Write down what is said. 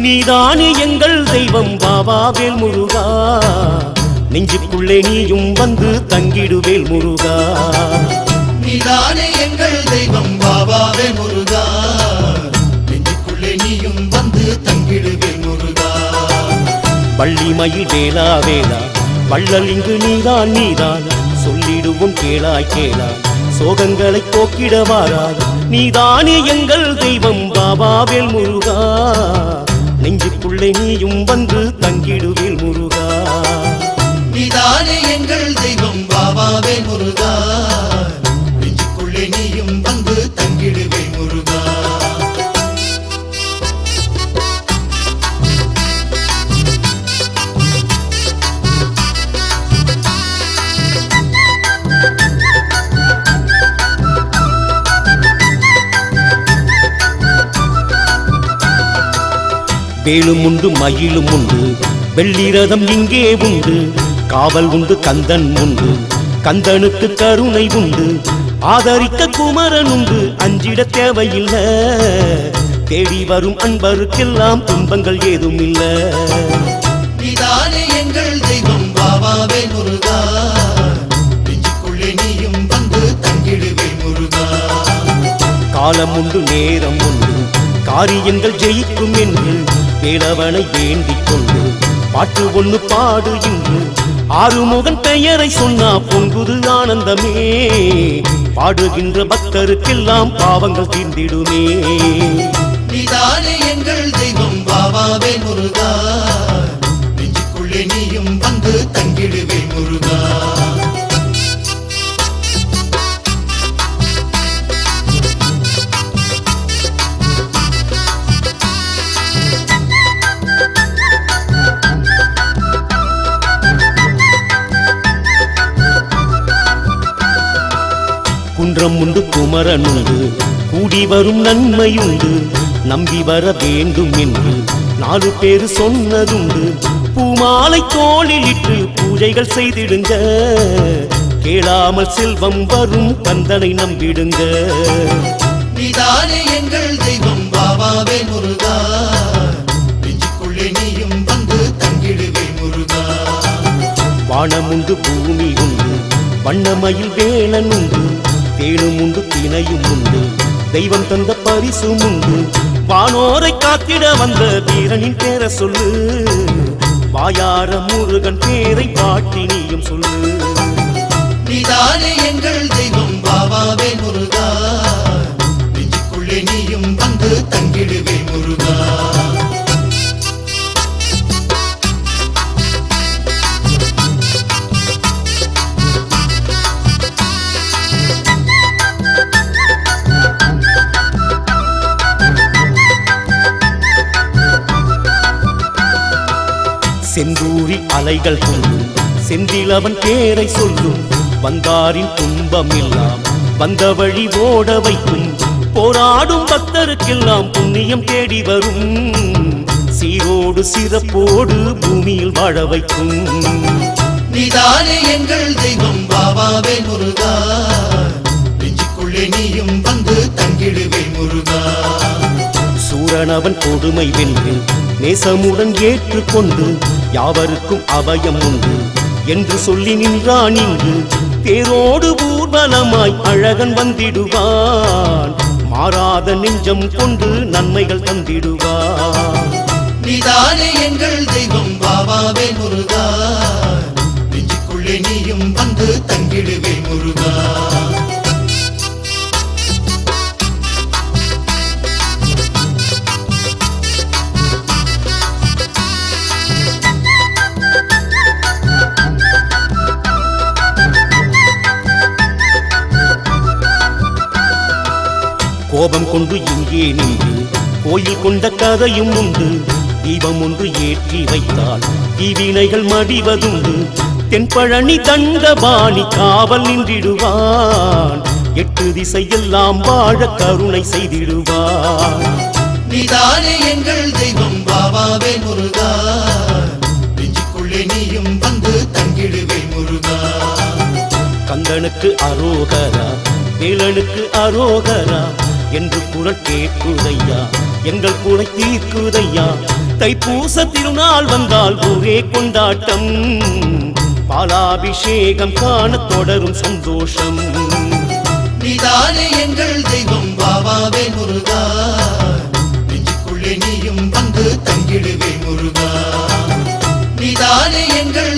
நீதானே எங்கள் தெய்வம் பாபாவேல் முருகா, நெஞ்சுக்குள்ளே நீயும் வந்து தங்கிடுவேல் முருகா. நீதானே எங்கள் தெய்வம் பாபாவேல் முருகா, நெஞ்சுக்குள்ளே நீயும் வந்து தங்கிடுவேல் முருகா. வள்ளிமயில் வேலா வேலா வள்ளல் இங்கு நீதான் நீதான், சொல்லிடுவோம் கேளாய் கேளாய் சோகங்களை போக்கிட வாராய். நீதானே எங்கள் தெய்வம் பாபாவேல் முருகா, நெஞ்சுக்குள்ளே நீயும் வந்து தங்கிடுவேல் முருகா. நீதானே எங்கள் தெய்வம் பாபாவேல் முருகா, நெஞ்சுக்குள்ளே நீயும் வந்து தங்கிடுவேல் முருகா. வேலும் உண்டு மயிலும் உண்டு வெள்ளிரதம் இங்கே உண்டு, காவல் உண்டு கந்தன் உண்டு கந்தனுக்கு கருணை உண்டு, ஆதரிக்க குமரன் உண்டு அஞ்சிட தேவையில்லை. தேடி வரும் அன்பருக்கெல்லாம் துன்பங்கள் ஏதும் இல்ல. நீதானே எங்கள் தெய்வம் பாபாவேல் முருகா, நெஞ்சுக்குள்ளே நீயும் வந்து தங்கிடுவேல் முருகா. காலம் உண்டு நேரம் உண்டு காரியங்கள் ஜெயிக்கும் என்று வேலவனை வேண்டிக் கொண்டு பாட்டு ஒன்று பாடு இன்று. ஆறுமுகன் பெயரை சொன்னா பொங்குது ஆனந்தமே, பாடுகின்ற பக்தருக்கெல்லாம் பாவங்கள் தீர்ந்திடுமே. நீதானே எங்கள் தெய்வம் பாபாவேல் முருகா, நெஞ்சுக்குள்ளே நீயும் வந்து தங்கிடுவேல் முருகா. குன்றம் உண்டு குமரன் உண்டு கூடி வரும் நன்மையுண்டு, நம்பி வர வேண்டும் என்று 4 பேர் சொன்னதுண்டு. பூமாலை தோளில் இட்டு பூஜைகள் செய்திடுங்க, கேளாமல் செல்வம் வரும் கந்தனை நம்பிடுங்க. நீதானே எங்கள் தெய்வம் பாபாவேல் முருகா, நெஞ்சுக்குள்ளே நீயும் வந்து தங்கிடுவேல் முருகா. வானம் உண்டு பூமி உண்டு வண்ணமயில் வேலன் உண்டு, தேனும் உண்டு தினையும் உண்டு தெய்வம் தந்த பரிசும் உண்டு. வானோரை காத்திட வந்த வீரனின் பேரை சொல்லு, வாயார முருகன் பேரை பாட்டி நீயும் சொல்லு. நீதானே எங்கள் தெய்வம் பாபாவேல் முருகா, நெஞ்சுக்குள்ளே நீயும் வந்து தங்கிடுவேல் முருகா. செந்தூரி அலைகள் கொள்ளும் செந்திலவன் பேரை சொல்லும், வந்தாரின் துன்பம் எல்லாம் வந்த வழி ஓட வைக்கும். போராடும் பக்தருக்கெல்லாம் புண்ணியம் தேடி வரும், சீரோடு சிறப்போடு பூமியில் வாழ வைக்கும். நீதானே எங்கள் தெய்வம் பாபாவேல் முருகா, நெஞ்சுக்குள்ளே நீயும் வந்து தங்கிடுவேல் முருகா. சூரனவன் கொடுமை வென்று நேசமுடன் ஏற்றுக்கொண்டு, யாவருக்கும் அபயம் உண்டு என்று சொல்லி நின்றான் இங்கு. தேரோடு ஊர்வலமாய் அழகன் வந்திடுவான், மாறாத நெஞ்சம் கொண்டு நன்மைகள் தந்திடுவான். நீதானே எங்கள் தெய்வம் பாபாவேல் முருகா, நெஞ்சுக்குள்ளே நீயும் வந்து தங்கிடுவேல் முருகா. கோபம் கொண்டு இங்கே நின்று கோயில் கொண்ட கதையும் உண்டு, தீபம் ஒன்று ஏற்றி வைத்தால் தீவினைகள் மடிவதுண்டு. தென்பழனி தண்டபாணி காவல் நின்றிடுவான், 8 திசையெல்லாம் வாழ கருணை செய்திடுவான். நீதானே எங்கள் தெய்வம் பாபாவேல் முருகா, நெஞ்சுக்குள்ளே நீயும் வந்து தங்கிடுவேல் முருகா. கந்தனுக்கு அரோகரா வேலனுக்கு அரோகரா, என்று குரல் கேட்குதையா, எங்கள் குறை தீர்க்குதையா. தைப்பூச திருநாள் வந்தால் ஊரே கொண்டாட்டம், பாலாபிஷேகம் காண தொடரும் சந்தோஷம். நீதானே எங்கள் தெய்வம் பாபாவே முருகா, நெஞ்சுக்குள்ளே நீயும் வந்து தங்கிடுவே முருகா. நீதானே எங்கள்